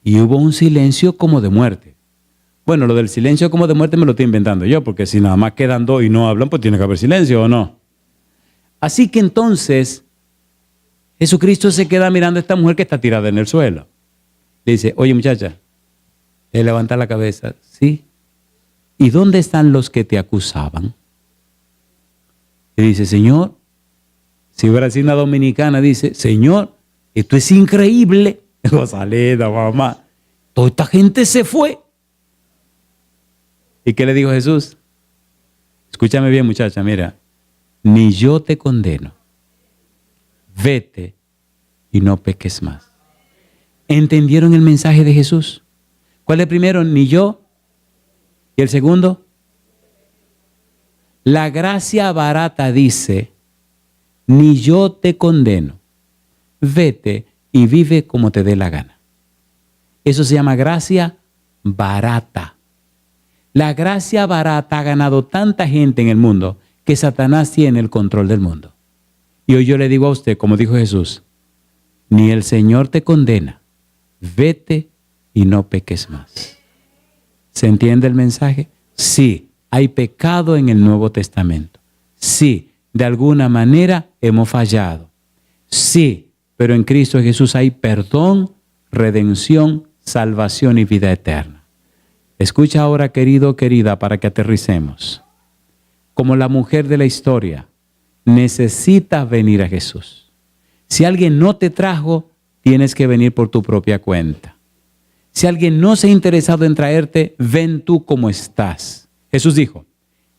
Y hubo un silencio como de muerte. Bueno, lo del silencio como de muerte me lo estoy inventando yo, porque si nada más quedan dos y no hablan, pues tiene que haber silencio, ¿o no? Así que entonces, Jesucristo se queda mirando a esta mujer que está tirada en el suelo. Le dice, oye muchacha, él levanta la cabeza, sí. ¿Y dónde están los que te acusaban? Y dice, Señor, si hubiera sido una dominicana, dice, Señor, esto es increíble. Rosaleda, mamá, Toda esta gente se fue. ¿Y qué le dijo Jesús? Escúchame bien, muchacha, mira. Ni yo te condeno. Vete y no peques más. ¿Entendieron el mensaje de Jesús? ¿Cuál es el primero? Ni yo. ¿Y el segundo? La gracia barata dice, ni yo te condeno. Vete y vive como te dé la gana. Eso se llama gracia barata. La gracia barata ha ganado tanta gente en el mundo que Satanás tiene el control del mundo. Y hoy yo le digo a usted, como dijo Jesús, ni el Señor te condena. Vete y no peques más. ¿Se entiende el mensaje? Sí, hay pecado en el Nuevo Testamento. Sí, de alguna manera hemos fallado. Sí, pero en Cristo Jesús hay perdón, redención, salvación y vida eterna. Escucha ahora, querido, querida, para que aterricemos. Como la mujer de la historia, necesitas venir a Jesús. Si alguien no te trajo, tienes que venir por tu propia cuenta. Si alguien no se ha interesado en traerte, ven tú como estás. Jesús dijo,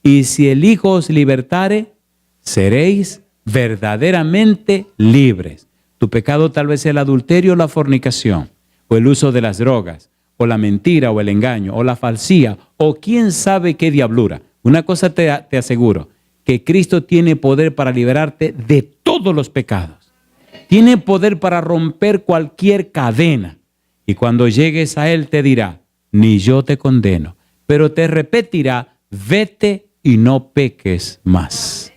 y si el Hijo os libertare, seréis verdaderamente libres. Tu pecado tal vez sea el adulterio o la fornicación, o el uso de las drogas, o la mentira, o el engaño, o la falsía, o quién sabe qué diablura. Una cosa te aseguro, que Cristo tiene poder para liberarte de todos los pecados. Tiene poder para romper cualquier cadena. Y cuando llegues a Él te dirá, ni yo te condeno, pero te repetirá, vete y no peques más.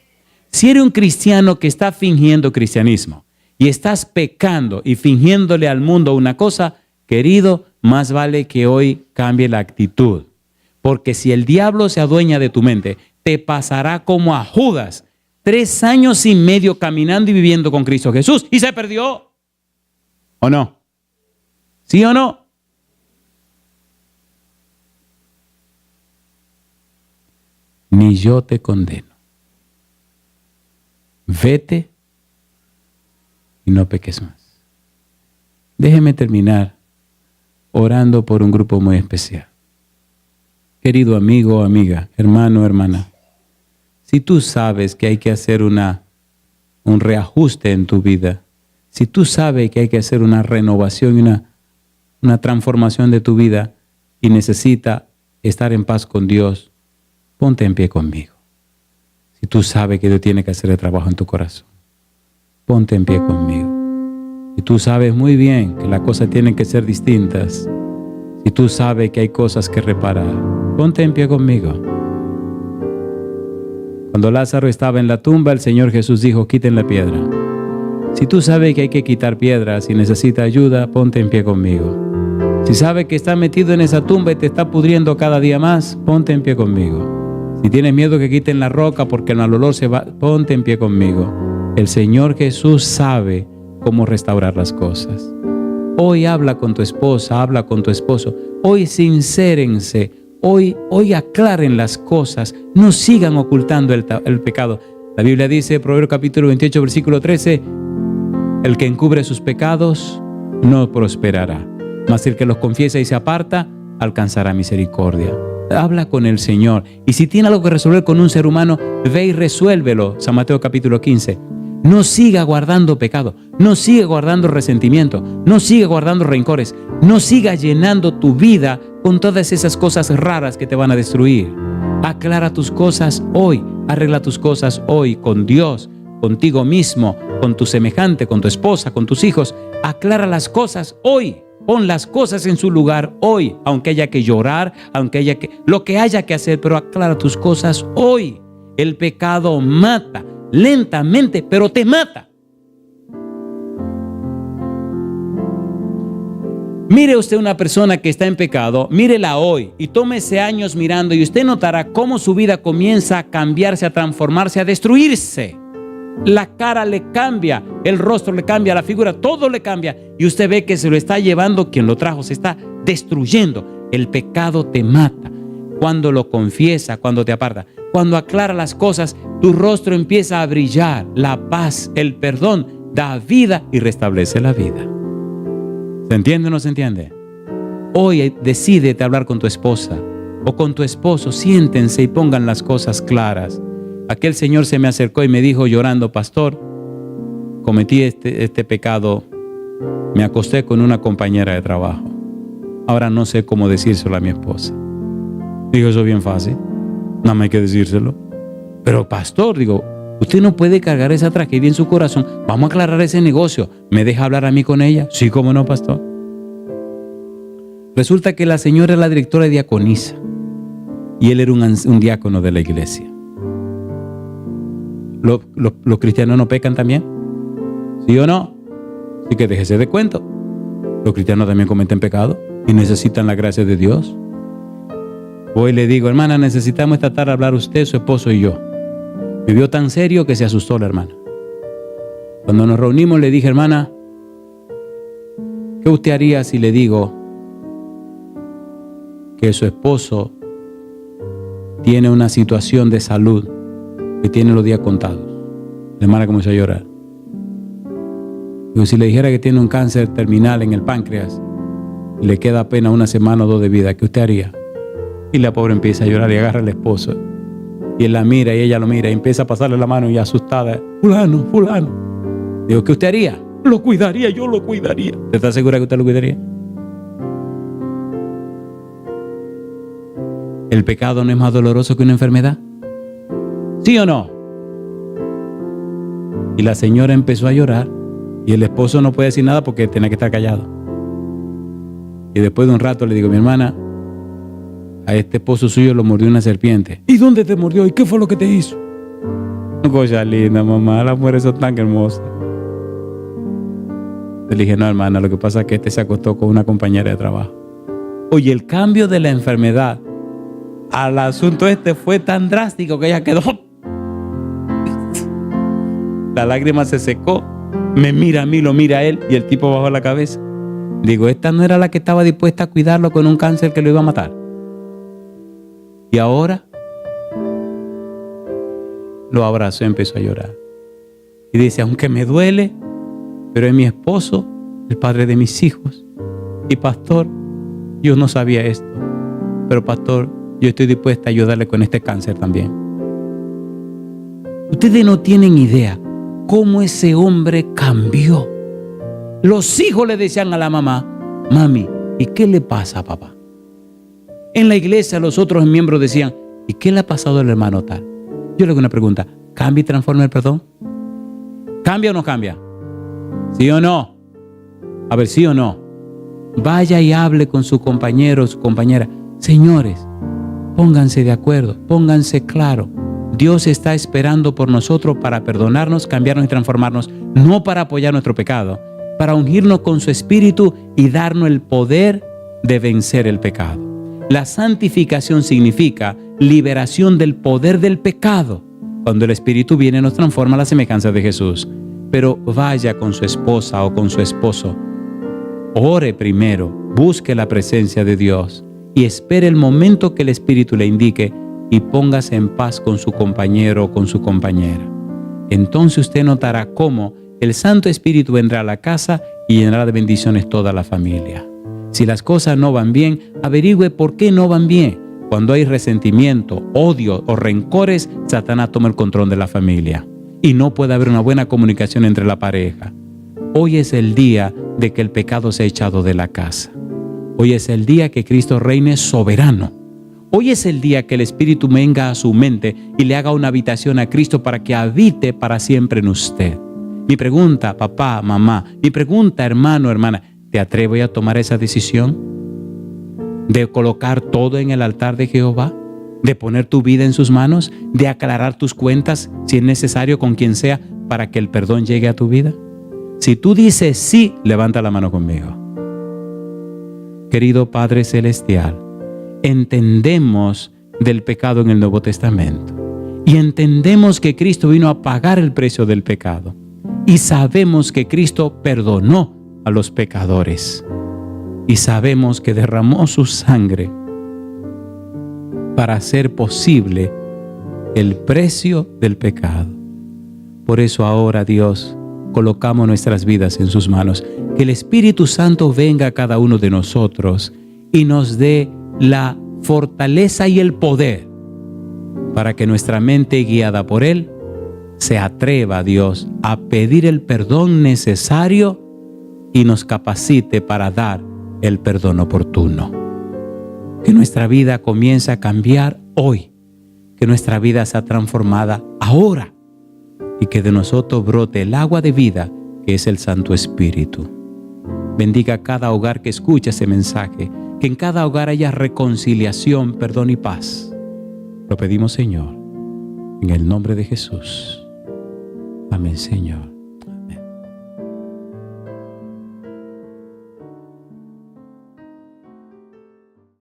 Si eres un cristiano que está fingiendo cristianismo y estás pecando y fingiéndole al mundo una cosa, querido, más vale que hoy cambie la actitud. Porque si el diablo se adueña de tu mente, te pasará como a Judas, 3 años y medio caminando y viviendo con Cristo Jesús y se perdió. ¿O no? ¿Sí o no? Ni yo te condeno. Vete y no peques más. Déjeme terminar orando por un grupo muy especial. Querido amigo, amiga, hermano, hermana, si tú sabes que hay que hacer un reajuste en tu vida, si tú sabes que hay que hacer una renovación y una transformación de tu vida y necesita estar en paz con Dios, ponte en pie conmigo. Si tú sabes que Dios tiene que hacer el trabajo en tu corazón, ponte en pie conmigo. Si tú sabes muy bien que las cosas tienen que ser distintas, si tú sabes que hay cosas que reparar, ponte en pie conmigo. Cuando Lázaro estaba en la tumba, el Señor Jesús dijo, quiten la piedra. Si tú sabes que hay que quitar piedras y necesitas ayuda, ponte en pie conmigo. Si sabes que estás metido en esa tumba y te está pudriendo cada día más, ponte en pie conmigo. Si tienes miedo que quiten la roca porque el mal olor se va, ponte en pie conmigo. El Señor Jesús sabe cómo restaurar las cosas. Hoy habla con tu esposa, habla con tu esposo. Hoy sincérense, hoy aclaren las cosas. No sigan ocultando el pecado. La Biblia dice, Proverbios capítulo 28, versículo 13, el que encubre sus pecados no prosperará, mas el que los confiesa y se aparta alcanzará misericordia. Habla con el Señor. Y si tiene algo que resolver con un ser humano, ve y resuélvelo. San Mateo capítulo 15. No siga guardando pecado, no siga guardando resentimiento, no siga guardando rencores, no siga llenando tu vida con todas esas cosas raras que te van a destruir. Aclara tus cosas hoy, arregla tus cosas hoy con Dios, contigo mismo, con tu semejante, con tu esposa, con tus hijos. Aclara las cosas hoy. Pon las cosas en su lugar hoy, aunque haya que llorar, aunque haya que lo que haya que hacer, pero aclara tus cosas hoy. El pecado mata, lentamente, pero te mata. Mire usted una persona que está en pecado, mírela hoy y tómese años mirando y usted notará cómo su vida comienza a cambiarse, a transformarse, a destruirse. La cara le cambia, el rostro le cambia, la figura, todo le cambia. Y usted ve que se lo está llevando, quien lo trajo, se está destruyendo. El pecado te mata. Cuando lo confiesa, cuando te aparta, cuando aclara las cosas, tu rostro empieza a brillar. La paz, el perdón, da vida y restablece la vida. ¿Se entiende o no se entiende? Hoy decídete hablar con tu esposa o con tu esposo. Siéntense y pongan las cosas claras. Aquel señor se me acercó y me dijo llorando: pastor, cometí este pecado. Me acosté con una compañera de trabajo. Ahora no sé cómo decírselo a mi esposa. Digo, eso es bien fácil. Nada más hay que decírselo. Pero pastor, digo, usted no puede cargar esa tragedia en su corazón. Vamos a aclarar ese negocio. ¿Me deja hablar a mí con ella? Sí, cómo no, pastor. Resulta que la señora es la directora de diaconisa y él era un diácono de la iglesia. ¿Los cristianos no pecan también? ¿Sí o no? Así que déjese de cuento. Los cristianos también cometen pecado y necesitan la gracia de Dios. Hoy le digo: hermana, necesitamos esta tarde hablar usted, su esposo y yo. Me vio tan serio que se asustó la hermana. Cuando nos reunimos le dije: hermana, ¿qué usted haría si le digo que su esposo tiene una situación de salud, que tiene los días contados? La hermana comenzó a llorar. Digo, si le dijera que tiene un cáncer terminal en el páncreas y le queda apenas 1 semana o 2 de vida, ¿qué usted haría? Y la pobre empieza a llorar y agarra al esposo. Y él la mira y ella lo mira y empieza a pasarle la mano y asustada: fulano, fulano. Digo, ¿qué usted haría? Lo cuidaría, yo lo cuidaría. ¿Usted está segura que usted lo cuidaría? ¿El pecado no es más doloroso que una enfermedad? ¿Sí o no? Y la señora empezó a llorar y el esposo no puede decir nada porque tenía que estar callado. Y después de un rato le digo: mi hermana, a este esposo suyo lo mordió una serpiente. ¿Y dónde te mordió? ¿Y qué fue lo que te hizo? Cosa linda, mamá, las mujeres son tan hermosas. Le dije: no, hermana, lo que pasa es que este se acostó con una compañera de trabajo. Oye, el cambio de la enfermedad al asunto fue tan drástico que ella quedó. La lágrima se secó. Me mira a mí, lo mira a él y el tipo bajó la cabeza. Digo, esta no era la que estaba dispuesta a cuidarlo con un cáncer que lo iba a matar. Y ahora lo abrazó y empezó a llorar. Y dice: aunque me duele, pero es mi esposo, el padre de mis hijos. Y pastor, yo no sabía esto, pero pastor, yo estoy dispuesta a ayudarle con este cáncer también. Ustedes no tienen idea cómo ese hombre cambió. Los hijos le decían a la mamá: mami, ¿y qué le pasa a papá? En la iglesia los otros miembros decían: ¿y qué le ha pasado al hermano tal? Yo le hago una pregunta: ¿cambia y transforma el perdón? ¿Cambia o no cambia? ¿Sí o no? A ver, ¿sí o no? Vaya y hable con su compañero o su compañera. Señores, pónganse de acuerdo, pónganse claro. Dios está esperando por nosotros para perdonarnos, cambiarnos y transformarnos, no para apoyar nuestro pecado, para ungirnos con su espíritu y darnos el poder de vencer el pecado. La santificación significa liberación del poder del pecado. Cuando el Espíritu viene, nos transforma a la semejanza de Jesús. Pero vaya con su esposa o con su esposo. Ore primero, busque la presencia de Dios y espere el momento que el Espíritu le indique y póngase en paz con su compañero o con su compañera. Entonces usted notará cómo el Santo Espíritu vendrá a la casa y llenará de bendiciones toda la familia. Si las cosas no van bien, averigüe por qué no van bien. Cuando hay resentimiento, odio o rencores, Satanás toma el control de la familia y no puede haber una buena comunicación entre la pareja. Hoy es el día de que el pecado sea echado de la casa. Hoy es el día que Cristo reine soberano. Hoy es el día que el Espíritu venga a su mente y le haga una habitación a Cristo para que habite para siempre en usted. Mi pregunta, papá, mamá, mi pregunta, hermano, hermana, ¿te atreves a tomar esa decisión? ¿De colocar todo en el altar de Jehová? ¿De poner tu vida en sus manos? ¿De aclarar tus cuentas, si es necesario, con quien sea, para que el perdón llegue a tu vida? Si tú dices sí, levanta la mano conmigo. Querido Padre Celestial, entendemos del pecado en el Nuevo Testamento y entendemos que Cristo vino a pagar el precio del pecado y sabemos que Cristo perdonó a los pecadores y sabemos que derramó su sangre para hacer posible el precio del pecado. Por eso ahora, Dios, colocamos nuestras vidas en sus manos. Que el Espíritu Santo venga a cada uno de nosotros y nos dé la fortaleza y el poder para que nuestra mente, guiada por Él, se atreva, Dios, a pedir el perdón necesario y nos capacite para dar el perdón oportuno. Que nuestra vida comience a cambiar hoy, que nuestra vida sea transformada ahora y que de nosotros brote el agua de vida que es el Santo Espíritu. Bendiga cada hogar que escucha ese mensaje, que en cada hogar haya reconciliación, perdón y paz. Lo pedimos, Señor, en el nombre de Jesús. Amén, Señor.